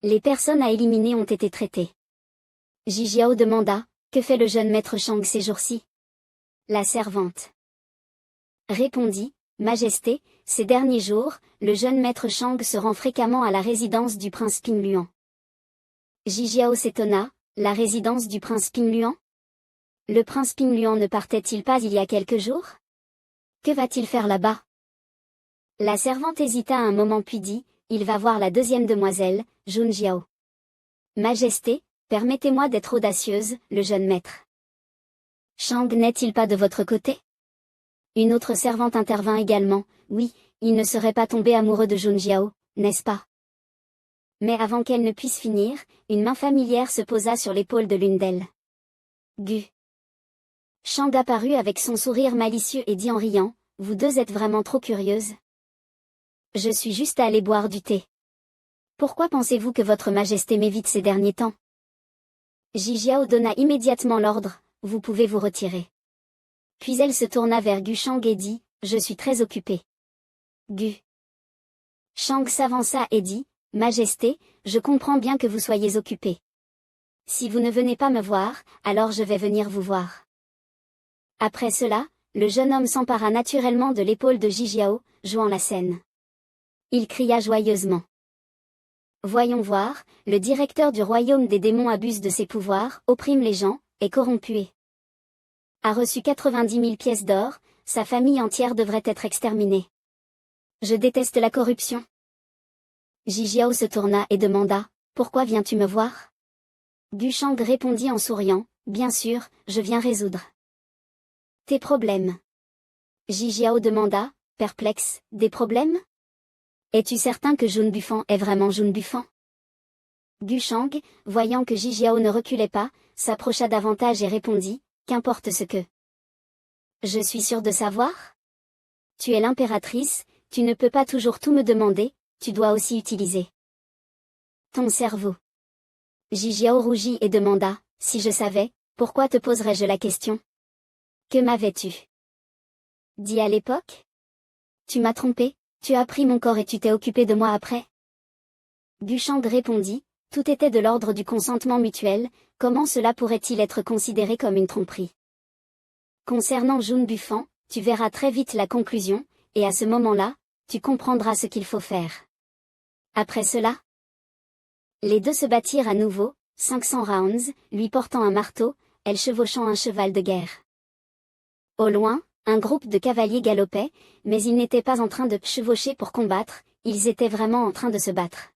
Les personnes à éliminer ont été traitées. Jijiao demanda, que fait le jeune maître Shang ces jours-ci? La servante répondit, Majesté, ces derniers jours, le jeune maître Shang se rend fréquemment à la résidence du prince Pingluan. Jijiao s'étonna, la résidence du prince Pingluan? Le prince Pingluan ne partait-il pas il y a quelques jours? Que va-t-il faire là-bas? La servante hésita un moment puis dit, il va voir la deuxième demoiselle, Jun Jiao. Majesté, permettez-moi d'être audacieuse, le jeune maître Shang n'est-il pas de votre côté? Une autre servante intervint également, oui, il ne serait pas tombé amoureux de Jun Jiao, n'est-ce pas? Mais avant qu'elle ne puisse finir, une main familière se posa sur l'épaule de l'une d'elles. Gu. Shang apparut avec son sourire malicieux et dit en riant, vous deux êtes vraiment trop curieuses. Je suis juste allée boire du thé. Pourquoi pensez-vous que votre majesté m'évite ces derniers temps? Jijiao donna immédiatement l'ordre, vous pouvez vous retirer. Puis elle se tourna vers Gu Shang et dit, je suis très occupée. Gu. Shang s'avança et dit, Majesté, je comprends bien que vous soyez occupée. Si vous ne venez pas me voir, alors je vais venir vous voir. Après cela, le jeune homme s'empara naturellement de l'épaule de Jijiao, jouant la scène. Il cria joyeusement. Voyons voir, le directeur du royaume des démons abuse de ses pouvoirs, opprime les gens, est corrompu. A reçu 90 000 pièces d'or, sa famille entière devrait être exterminée. Je déteste la corruption. Jijiao se tourna et demanda, pourquoi viens-tu me voir? Gu Shang répondit en souriant, bien sûr, je viens résoudre tes problèmes. Jijiao demanda, perplexe, des problèmes? Es-tu certain que Jun Bufan est vraiment Jun Bufan? Gu Shang, voyant que Jijiao ne reculait pas, s'approcha davantage et répondit, qu'importe ce que je suis sûr de savoir? Tu es l'impératrice, tu ne peux pas toujours tout me demander, tu dois aussi utiliser ton cerveau. Jijiao rougit et demanda, si je savais, pourquoi te poserais-je la question? Que m'avais-tu dit à l'époque? Tu m'as trompé, tu as pris mon corps et tu t'es occupé de moi après? Gu Shang répondit, tout était de l'ordre du consentement mutuel, comment cela pourrait-il être considéré comme une tromperie? Concernant Jun Bufan, tu verras très vite la conclusion, et à ce moment-là, tu comprendras ce qu'il faut faire. Après cela, les deux se battirent à nouveau, 500 rounds, lui portant un marteau, elle chevauchant un cheval de guerre. Au loin, un groupe de cavaliers galopait, mais ils n'étaient pas en train de chevaucher pour combattre, ils étaient vraiment en train de se battre.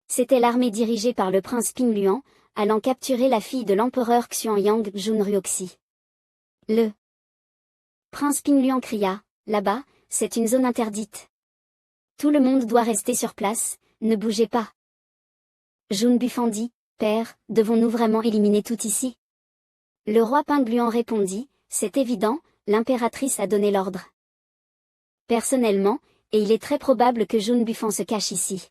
C'était l'armée dirigée par le prince Pingluan, allant capturer la fille de l'empereur Xuanyang Junryoxi. Le prince Pingluan cria, là-bas, c'est une zone interdite. Tout le monde doit rester sur place, ne bougez pas. Jun Bufan dit, père, devons-nous vraiment éliminer tout ici? Le roi Pingluan répondit, c'est évident, l'impératrice a donné l'ordre. Personnellement, et il est très probable que Jun Bufan se cache ici.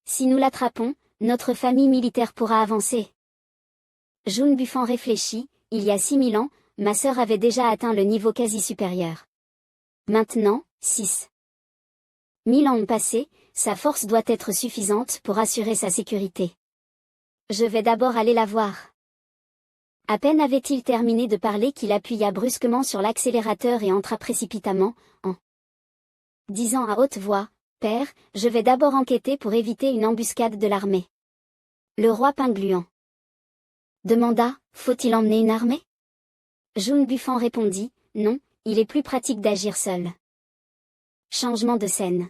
Si nous l'attrapons, notre famille militaire pourra avancer. Jun Bufan réfléchit, il y a 6000 ans, ma sœur avait déjà atteint le niveau quasi supérieur. Maintenant, 6 000 ans ont passé, sa force doit être suffisante pour assurer sa sécurité. Je vais d'abord aller la voir. À peine avait-il terminé de parler qu'il appuya brusquement sur l'accélérateur et entra précipitamment, en disant à haute voix, Père, je vais d'abord enquêter pour éviter une embuscade de l'armée. Le roi Pingluan demanda, faut-il emmener une armée? Jun Bufan répondit, non, il est plus pratique d'agir seul. Changement de scène.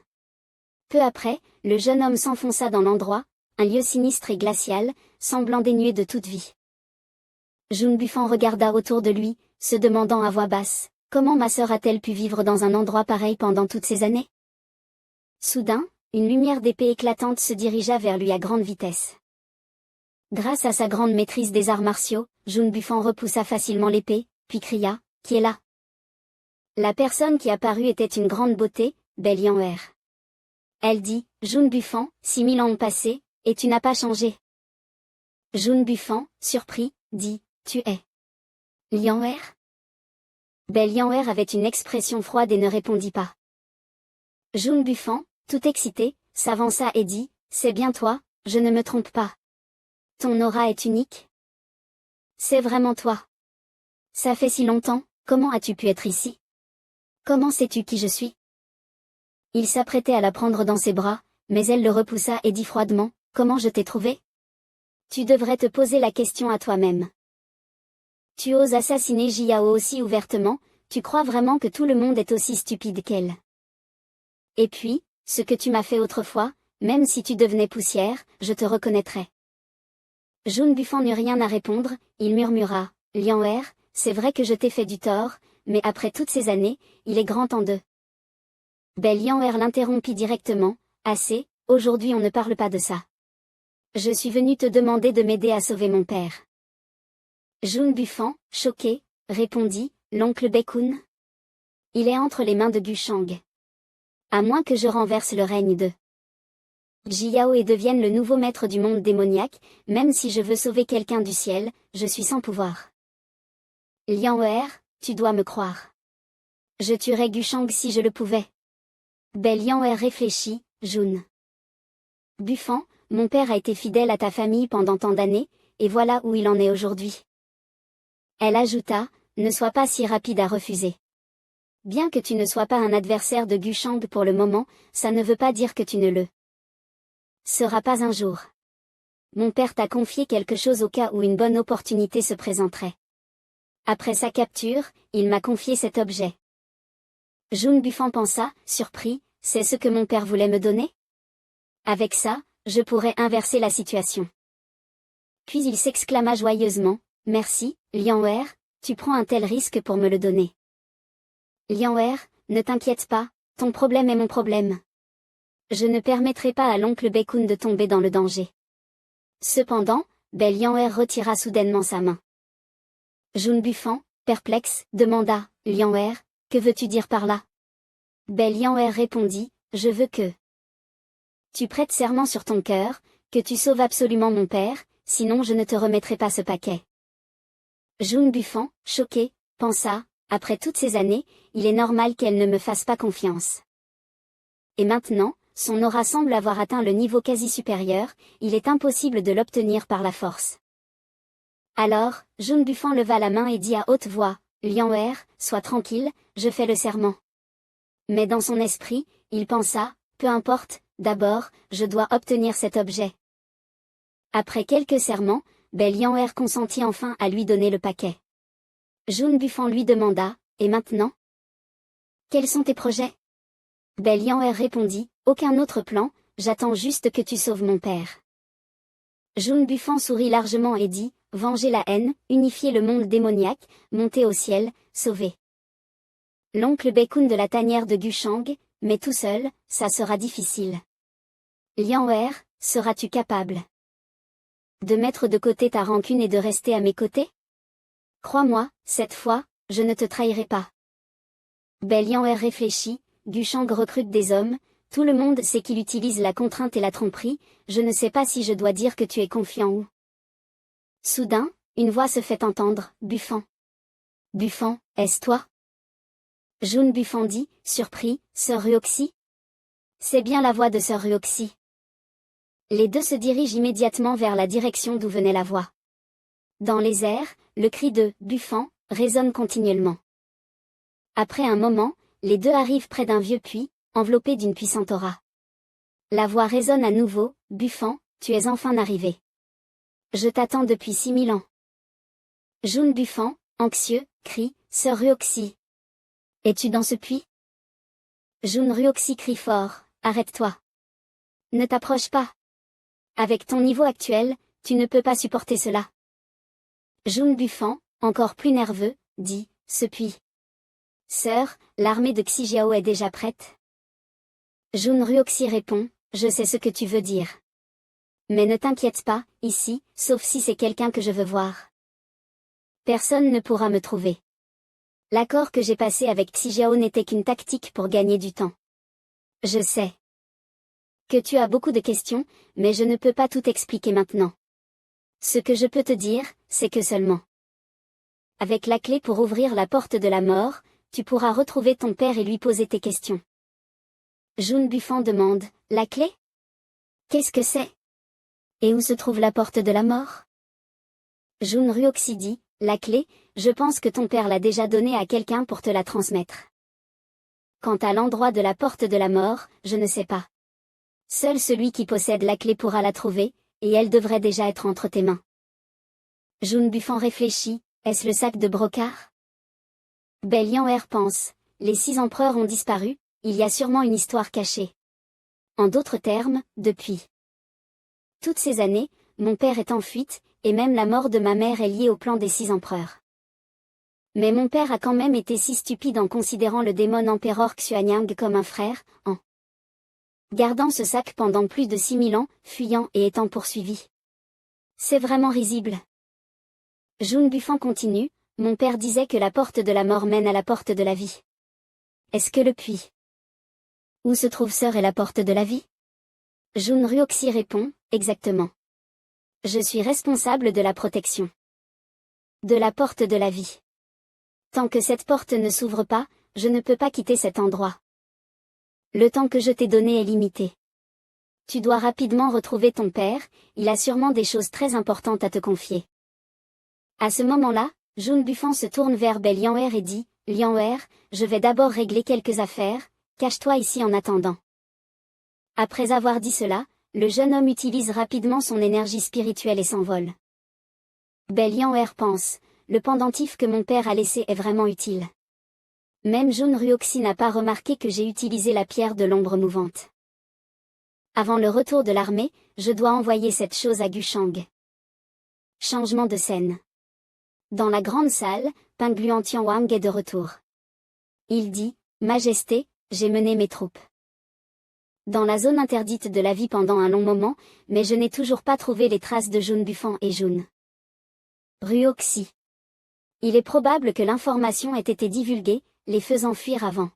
Peu après, le jeune homme s'enfonça dans l'endroit, un lieu sinistre et glacial, semblant dénué de toute vie. Jun Bufan regarda autour de lui, se demandant à voix basse, comment ma sœur a-t-elle pu vivre dans un endroit pareil pendant toutes ces années? Soudain, une lumière d'épée éclatante se dirigea vers lui à grande vitesse. Grâce à sa grande maîtrise des arts martiaux, Jun Bufan repoussa facilement l'épée, puis cria, qui est là? La personne qui apparut était une grande beauté, Belle Yan'er. Elle dit, Jun Bufan, 6000 ans ont passé, et tu n'as pas changé. Jun Bufan, surpris, dit, tu es Yan'er? Belle Yan'er avait une expression froide et ne répondit pas. Jun Bufan, tout excité, s'avança et dit, c'est bien toi, je ne me trompe pas. Ton aura est unique. C'est vraiment toi. Ça fait si longtemps, comment as-tu pu être ici? Comment sais-tu qui je suis? Il s'apprêtait à la prendre dans ses bras, mais elle le repoussa et dit froidement, comment je t'ai trouvé? Tu devrais te poser la question à toi-même. Tu oses assassiner Jiao aussi ouvertement, tu crois vraiment que tout le monde est aussi stupide qu'elle? Et puis, ce que tu m'as fait autrefois, même si tu devenais poussière, je te reconnaîtrais. Jun Bufan n'eut rien à répondre, il murmura, Lian Er, c'est vrai que je t'ai fait du tort, mais après toutes ces années, il est grand temps de... Lian Er l'interrompit directement, assez, aujourd'hui on ne parle pas de ça. Je suis venu te demander de m'aider à sauver mon père. Jun Bufan, choqué, répondit, l'oncle Baekun. Il est entre les mains de Gushang. À moins que je renverse le règne de Jiao et devienne le nouveau maître du monde démoniaque, même si je veux sauver quelqu'un du ciel, je suis sans pouvoir. Lian Er, tu dois me croire. Je tuerais Gushang si je le pouvais. Lian Er réfléchit, Jun Bufan, mon père a été fidèle à ta famille pendant tant d'années, et voilà où il en est aujourd'hui. Elle ajouta, ne sois pas si rapide à refuser. Bien que tu ne sois pas un adversaire de Gushang pour le moment, ça ne veut pas dire que tu ne le seras pas un jour. Mon père t'a confié quelque chose au cas où une bonne opportunité se présenterait. Après sa capture, il m'a confié cet objet. Jun Bufan pensa, surpris, c'est ce que mon père voulait me donner? Avec ça, je pourrais inverser la situation. Puis il s'exclama joyeusement, merci, Lian Er, tu prends un tel risque pour me le donner. Lian Er, ne t'inquiète pas, ton problème est mon problème. Je ne permettrai pas à l'oncle Baekun de tomber dans le danger. Cependant, Lian Er retira soudainement sa main. Jun Bufan, perplexe, demanda, Lian Er, que veux-tu dire par là? Lian Er répondit, je veux que tu prêtes serment sur ton cœur, que tu sauves absolument mon père, sinon je ne te remettrai pas ce paquet. Jun Bufan, choqué, pensa, après toutes ces années, il est normal qu'elle ne me fasse pas confiance. Et maintenant, son aura semble avoir atteint le niveau quasi supérieur, il est impossible de l'obtenir par la force. Alors, Jun Bufan leva la main et dit à haute voix, Lian Er, sois tranquille, je fais le serment. Mais dans son esprit, il pensa, peu importe, d'abord, je dois obtenir cet objet. Après quelques serments, Lian Er consentit enfin à lui donner le paquet. Jun Bufan lui demanda, et maintenant? Quels sont tes projets? Lian Er répondit, aucun autre plan, j'attends juste que tu sauves mon père. Jun Bufan sourit largement et dit, venger la haine, unifier le monde démoniaque, monter au ciel, sauver l'oncle Baekun de la tanière de Gushang, mais tout seul, ça sera difficile. Lian Er, seras-tu capable de mettre de côté ta rancune et de rester à mes côtés? Crois-moi, cette fois, je ne te trahirai pas. Lian Er réfléchit, Gushang recrute des hommes, tout le monde sait qu'il utilise la contrainte et la tromperie, je ne sais pas si je dois dire que tu es confiant ou... Soudain, une voix se fait entendre, Bufan. Bufan, est-ce toi? Jun Bufan dit, surpris, Sœur Ruoxi? C'est bien la voix de Sœur Ruoxi. Les deux se dirigent immédiatement vers la direction d'où venait la voix. Dans les airs, le cri de Bufan résonne continuellement. Après un moment, les deux arrivent près d'un vieux puits, enveloppé d'une puissante aura. La voix résonne à nouveau, Bufan, tu es enfin arrivé. Je t'attends depuis 6000 ans. Jun Bufan, anxieux, crie, Sœur Ruoxi. Es-tu dans ce puits? Jun Ruoxi crie fort, arrête-toi. Ne t'approche pas. Avec ton niveau actuel, tu ne peux pas supporter cela. Jun Bufan, encore plus nerveux, dit, ce puits. Sœur, l'armée de Xijiao est déjà prête. Jun Ruoxi répond, je sais ce que tu veux dire. Mais ne t'inquiète pas, ici, sauf si c'est quelqu'un que je veux voir. Personne ne pourra me trouver. L'accord que j'ai passé avec Xijiao n'était qu'une tactique pour gagner du temps. Je sais que tu as beaucoup de questions, mais je ne peux pas tout expliquer maintenant. Ce que je peux te dire, c'est que seulement avec la clé pour ouvrir la porte de la mort, tu pourras retrouver ton père et lui poser tes questions. Jun Bufan demande, la clé? Qu'est-ce que c'est? Et où se trouve la porte de la mort? Jun Ruoxi dit, la clé, je pense que ton père l'a déjà donnée à quelqu'un pour te la transmettre. Quant à l'endroit de la porte de la mort, je ne sais pas. Seul celui qui possède la clé pourra la trouver, et elle devrait déjà être entre tes mains. Jun Bufan réfléchit, est-ce le sac de brocart? Belian pense, les 6 empereurs ont disparu, il y a sûrement une histoire cachée. En d'autres termes, depuis toutes ces années, mon père est en fuite, et même la mort de ma mère est liée au plan des 6 empereurs. Mais mon père a quand même été si stupide en considérant le démon empereur Xuanyang comme un frère, en gardant ce sac pendant plus de 6000 ans, fuyant et étant poursuivi. C'est vraiment risible. Jun Bufan continue, mon père disait que la porte de la mort mène à la porte de la vie. Est-ce que le puits où se trouve Sœur est la porte de la vie? Jun Ruoxi répond, exactement. Je suis responsable de la protection de la porte de la vie. Tant que cette porte ne s'ouvre pas, je ne peux pas quitter cet endroit. Le temps que je t'ai donné est limité. Tu dois rapidement retrouver ton père, il a sûrement des choses très importantes à te confier. À ce moment-là, Jun Bufan se tourne vers Belian et dit, Lian, je vais d'abord régler quelques affaires, cache-toi ici en attendant. Après avoir dit cela, le jeune homme utilise rapidement son énergie spirituelle et s'envole. Belian pense, le pendentif que mon père a laissé est vraiment utile. Même Jun Ruoxi n'a pas remarqué que j'ai utilisé la pierre de l'ombre mouvante. Avant le retour de l'armée, je dois envoyer cette chose à Gushang. Changement de scène. Dans la grande salle, Pingluan Tianwang est de retour. Il dit, Majesté, j'ai mené mes troupes dans la zone interdite de la vie pendant un long moment, mais je n'ai toujours pas trouvé les traces de Jun Bufan et Jun Ruoxi. Il est probable que l'information ait été divulguée, les faisant fuir avant.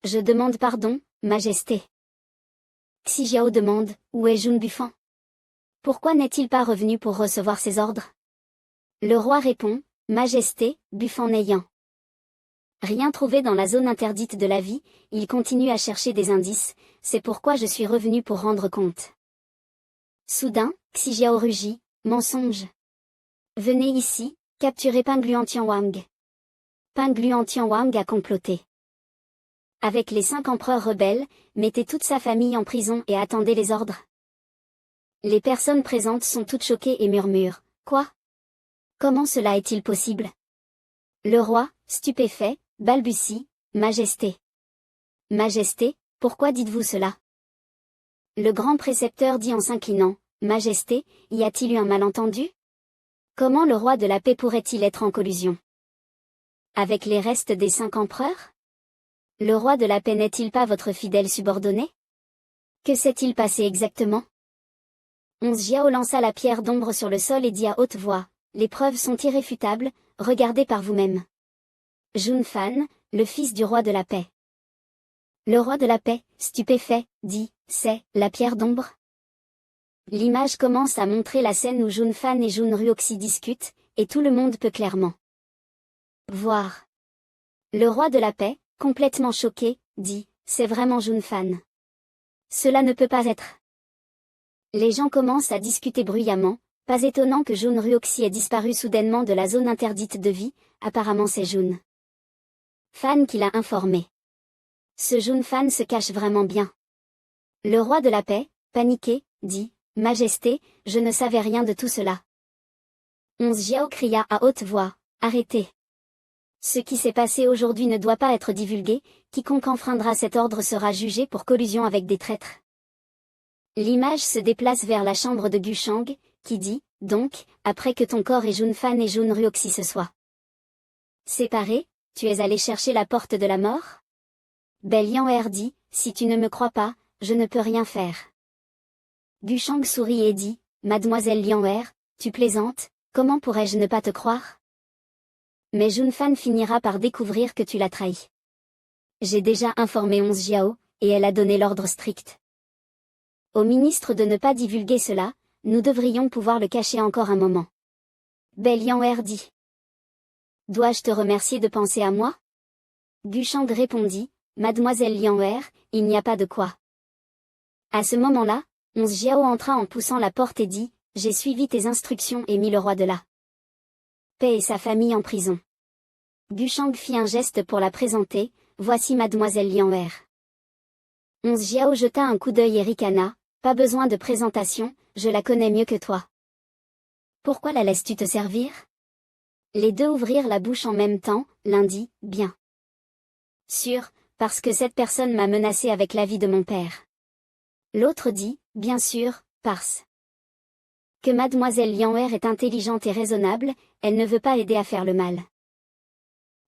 Je demande pardon, Majesté. Xijiao demande, où est Jun Bufan? Pourquoi n'est-il pas revenu pour recevoir ses ordres? Le roi répond, Majesté, Bufan n'ayant rien trouvé dans la zone interdite de la vie, il continue à chercher des indices, c'est pourquoi je suis revenu pour rendre compte. Soudain, Xijiao rugit, mensonge. Venez ici, capturez Pingluan Tianwang. Pingluan Tianwang a comploté avec les 5 empereurs rebelles, mettez toute sa famille en prison et attendez les ordres. Les personnes présentes sont toutes choquées et murmurent, quoi? Comment cela est-il possible? Le roi, stupéfait, balbutie, Majesté. Majesté, pourquoi dites-vous cela? Le grand précepteur dit en s'inclinant, Majesté, y a-t-il eu un malentendu? Comment le roi de la paix pourrait-il être en collusion avec les restes des 5 empereurs? Le roi de la paix n'est-il pas votre fidèle subordonné? Que s'est-il passé exactement? 11 Jiao lança la pierre d'ombre sur le sol et dit à haute voix, les preuves sont irréfutables, regardez par vous-même. Jun Fan, le fils du roi de la paix. Le roi de la paix, stupéfait, dit, c'est la pierre d'ombre? L'image commence à montrer la scène où Jun Fan et Jun Ruoxi discutent, et tout le monde peut clairement voir. Le roi de la paix, complètement choqué, dit, c'est vraiment Jun Fan. Cela ne peut pas être. Les gens commencent à discuter bruyamment, pas étonnant que Jun Ruoxi ait disparu soudainement de la zone interdite de vie, apparemment c'est Jun Fan qui l'a informé. Ce Jun Fan se cache vraiment bien. Le roi de la paix, paniqué, dit, Majesté, je ne savais rien de tout cela. 11 Jiao cria à haute voix, arrêtez. Ce qui s'est passé aujourd'hui ne doit pas être divulgué, quiconque enfreindra cet ordre sera jugé pour collusion avec des traîtres. L'image se déplace vers la chambre de Gushang, qui dit, donc, après que ton corps et Jun Fan et Jun Ruoxi se soient séparés, tu es allé chercher la porte de la mort? Belian dit, si tu ne me crois pas, je ne peux rien faire. Gushang sourit et dit, Mademoiselle Lian, tu plaisantes, comment pourrais-je ne pas te croire? Mais Jun Fan finira par découvrir que tu l'as trahi. J'ai déjà informé 11 Jiao, et elle a donné l'ordre strict au ministre de ne pas divulguer cela, nous devrions pouvoir le cacher encore un moment. Belian dit. Dois-je te remercier de penser à moi? Gushang répondit, Mademoiselle Lian, il n'y a pas de quoi. À ce moment-là, Jiao entra en poussant la porte et dit, « J'ai suivi tes instructions et mis le roi de la paix et sa famille en prison. » Gushang fit un geste pour la présenter, « Voici mademoiselle Lian'er. » Jiao jeta un coup d'œil et ricana, « Pas besoin de présentation, je la connais mieux que toi. Pourquoi la laisses-tu te servir ?» Les deux ouvrirent la bouche en même temps, l'un dit, « Bien sûr, parce que cette personne m'a menacé avec la vie de mon père. » L'autre dit, « Bien sûr, parce que mademoiselle Lian'er est intelligente et raisonnable, elle ne veut pas aider à faire le mal. »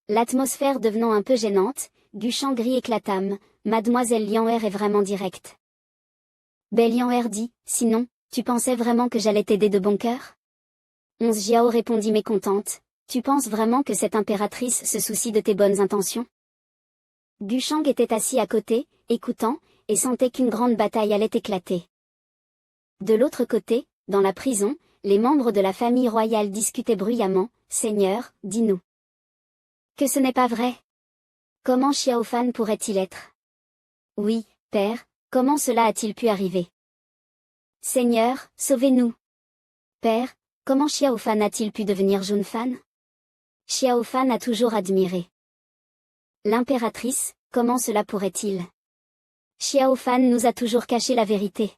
L'atmosphère devenant un peu gênante, Gushang éclatame, « Mademoiselle Lian'er est vraiment directe. » Lian'er dit, « Sinon, tu pensais vraiment que j'allais t'aider de bon cœur ?» Jiao répondit mécontente, « Tu penses vraiment que cette impératrice se soucie de tes bonnes intentions ?» Gushang était assis à côté, écoutant, et sentait qu'une grande bataille allait éclater. De l'autre côté, dans la prison, les membres de la famille royale discutaient bruyamment, « Seigneur, dis-nous que ce n'est pas vrai. Comment Xiao Fan pourrait-il être? » « Oui, père, comment cela a-t-il pu arriver? » « Seigneur, sauvez-nous. »« Père, comment Xiao Fan a-t-il pu devenir Jun Fan? » Xiao Fan a toujours admiré l'impératrice, comment cela pourrait-il? Xiao Fan nous a toujours caché la vérité.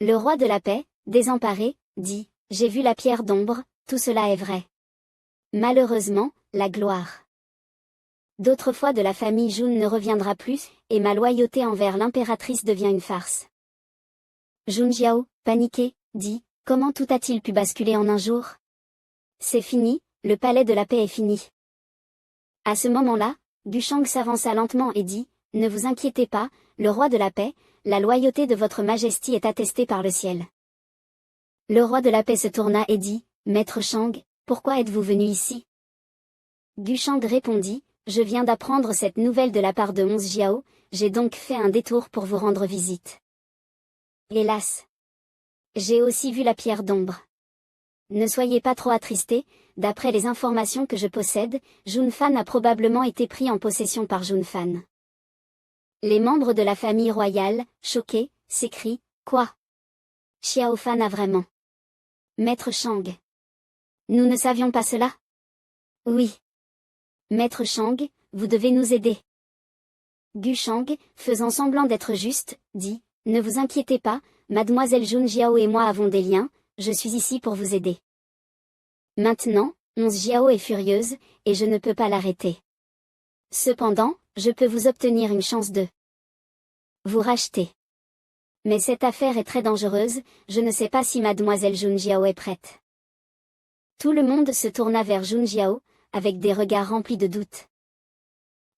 Le roi de la paix, désemparé, dit, « J'ai vu la pierre d'ombre, tout cela est vrai. Malheureusement, la gloire d'autres fois de la famille Jun ne reviendra plus, et ma loyauté envers l'impératrice devient une farce. » Jun Jiao, paniqué, dit, « Comment tout a-t-il pu basculer en un jour? C'est fini, le palais de la paix est fini. » À ce moment-là, Gushang s'avança lentement et dit, « Ne vous inquiétez pas, le roi de la paix, la loyauté de votre majesté est attestée par le ciel. » Le roi de la paix se tourna et dit, « Maître Shang, pourquoi êtes-vous venu ici? » Gushang répondit, « Je viens d'apprendre cette nouvelle de la part de Jiao, j'ai donc fait un détour pour vous rendre visite. Hélas, j'ai aussi vu la pierre d'ombre. Ne soyez pas trop attristés, d'après les informations que je possède, Jun Fan a probablement été pris en possession par Jun Fan. » Les membres de la famille royale, choqués, s'écrient, « Quoi? Xiao Fan a vraiment... » Maître Shang. Nous ne savions pas cela? Oui. Maître Shang, vous devez nous aider. Gushang, faisant semblant d'être juste, dit, « Ne vous inquiétez pas, mademoiselle Jun Jiao et moi avons des liens, je suis ici pour vous aider. » Maintenant, Jiao est furieuse, et je ne peux pas l'arrêter. Cependant, je peux vous obtenir une chance de vous racheter. Mais cette affaire est très dangereuse, je ne sais pas si mademoiselle Jun Jiao est prête. Tout le monde se tourna vers Jun Jiao, avec des regards remplis de doute.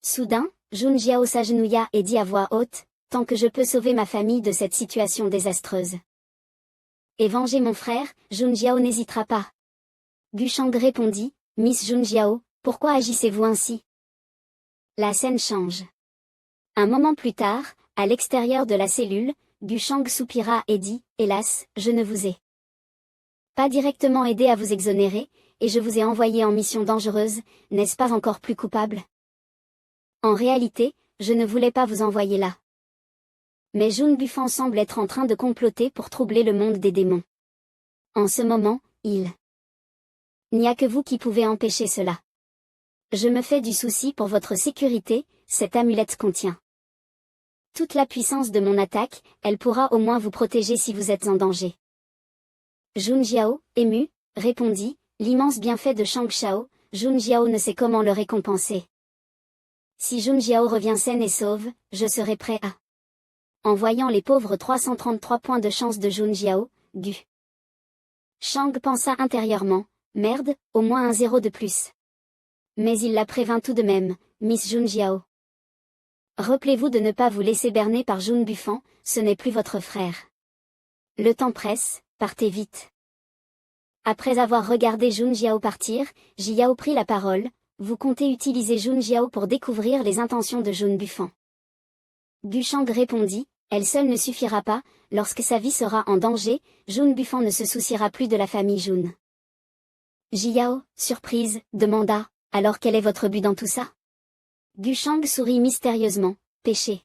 Soudain, Jun Jiao s'agenouilla et dit à voix haute, « Tant que je peux sauver ma famille de cette situation désastreuse et venger mon frère, Jun Jiao n'hésitera pas. » Gushang répondit, « Miss Jun Jiao, pourquoi agissez-vous ainsi? » La scène change. Un moment plus tard, à l'extérieur de la cellule, Gushang soupira et dit, « Hélas, je ne vous ai pas directement aidé à vous exonérer, et je vous ai envoyé en mission dangereuse, n'est-ce pas encore plus coupable? En réalité, je ne voulais pas vous envoyer là. Mais Jun Bufan semble être en train de comploter pour troubler le monde des démons. En ce moment, il n'y a que vous qui pouvez empêcher cela. Je me fais du souci pour votre sécurité, cette amulette contient toute la puissance de mon attaque, elle pourra au moins vous protéger si vous êtes en danger. » Jun Jiao, ému, répondit, « L'immense bienfait de Shang Shao, Jun Jiao ne sait comment le récompenser. Si Jun Jiao revient saine et sauve, je serai prêt à... » En voyant les pauvres 333 points de chance de Jun Jiao, Shang pensa intérieurement, « Merde, au moins un 0 de plus. » Mais il la prévint tout de même, « Miss Jun Jiao. Rappelez-vous de ne pas vous laisser berner par Jun Bufan, ce n'est plus votre frère. Le temps presse, partez vite. » Après avoir regardé Jun Jiao partir, Jiao prit la parole, « Vous comptez utiliser Jun Jiao pour découvrir les intentions de Jun Bufan. » Gushang répondit, « Elle seule ne suffira pas, lorsque sa vie sera en danger, Jun Bufan ne se souciera plus de la famille Jun. » Jiao, surprise, demanda, « Alors quel est votre but dans tout ça ?» Gushang sourit mystérieusement, « Péché. »